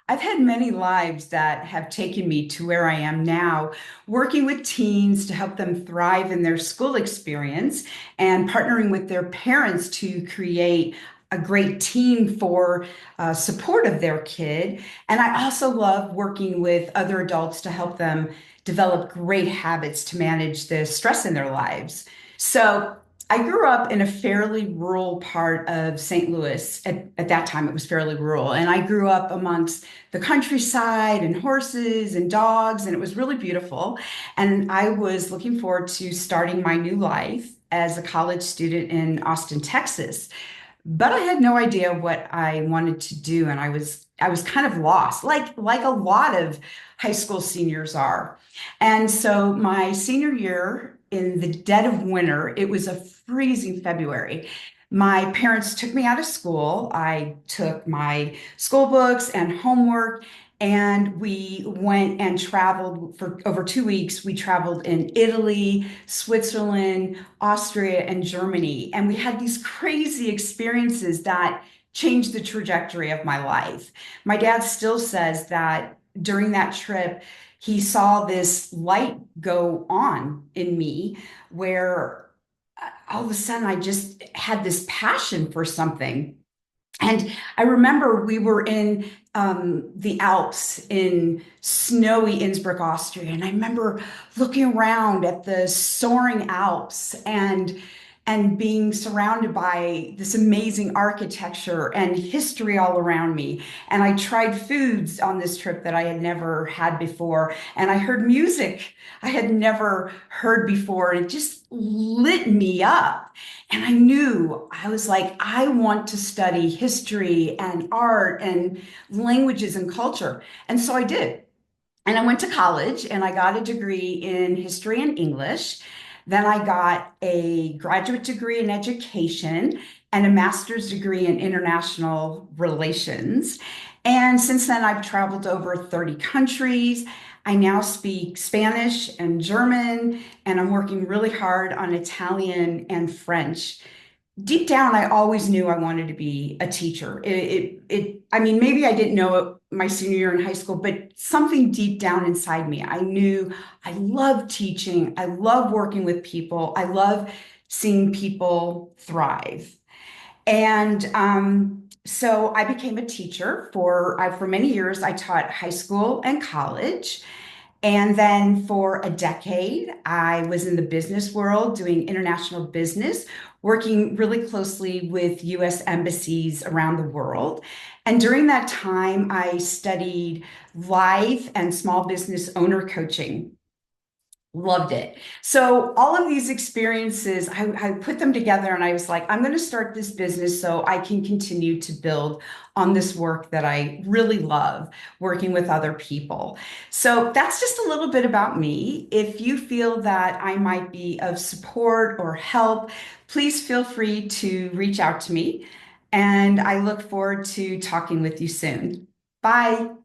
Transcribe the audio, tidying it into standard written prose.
I've had many lives that have taken me to where I am now, working with teens to help them thrive in their school experience and partnering with their parents to create a great team for support of their kid. And I also love working with other adults to help them develop great habits to manage the stress in their lives. So I grew up in a fairly rural part of St. Louis. At that time, it was fairly rural. And I grew up amongst the countryside and horses and dogs, and it was really beautiful. And I was looking forward to starting my new life as a college student in Austin, Texas. But I had no idea what I wanted to do, and I was kind of lost, like a lot of high school seniors are. And so my senior year, in the dead of winter, it was a freezing February. My parents took me out of school. I took my school books and homework, and we went and traveled for over 2 weeks. We traveled in Italy, Switzerland, Austria, and Germany. And we had these crazy experiences that changed the trajectory of my life. My dad still says that during that trip, he saw this light go on in me where all of a sudden I just had this passion for something. And I remember we were in the Alps in snowy Innsbruck, Austria, and I remember looking around at the soaring Alps and being surrounded by this amazing architecture and history all around me. And I tried foods on this trip that I had never had before, and I heard music I had never heard before, and it just lit me up. And I knew I was like, I want to study history and art and languages and culture. And so I did. And I went to college and I got a degree in history and English. Then I got a graduate degree in education and a master's degree in international relations. And since then, I've traveled to over 30 countries. I now speak Spanish and German, and I'm working really hard on Italian and French. Deep down, I always knew I wanted to be a teacher. I mean, maybe I didn't know it my senior year in high school, but something deep down inside me, I knew I love teaching. I love working with people. I love seeing people thrive. And so I became a teacher for many years. I taught high school and college. And then for a decade, I was in the business world doing international business, working really closely with US embassies around the world. And during that time, I studied life and small business owner coaching. Loved it. So all of these experiences, I put them together and I was like, I'm going to start this business so I can continue to build on this work that I really love, working with other people. So that's just a little bit about me. If you feel that I might be of support or help, please feel free to reach out to me. And I look forward to talking with you soon. Bye.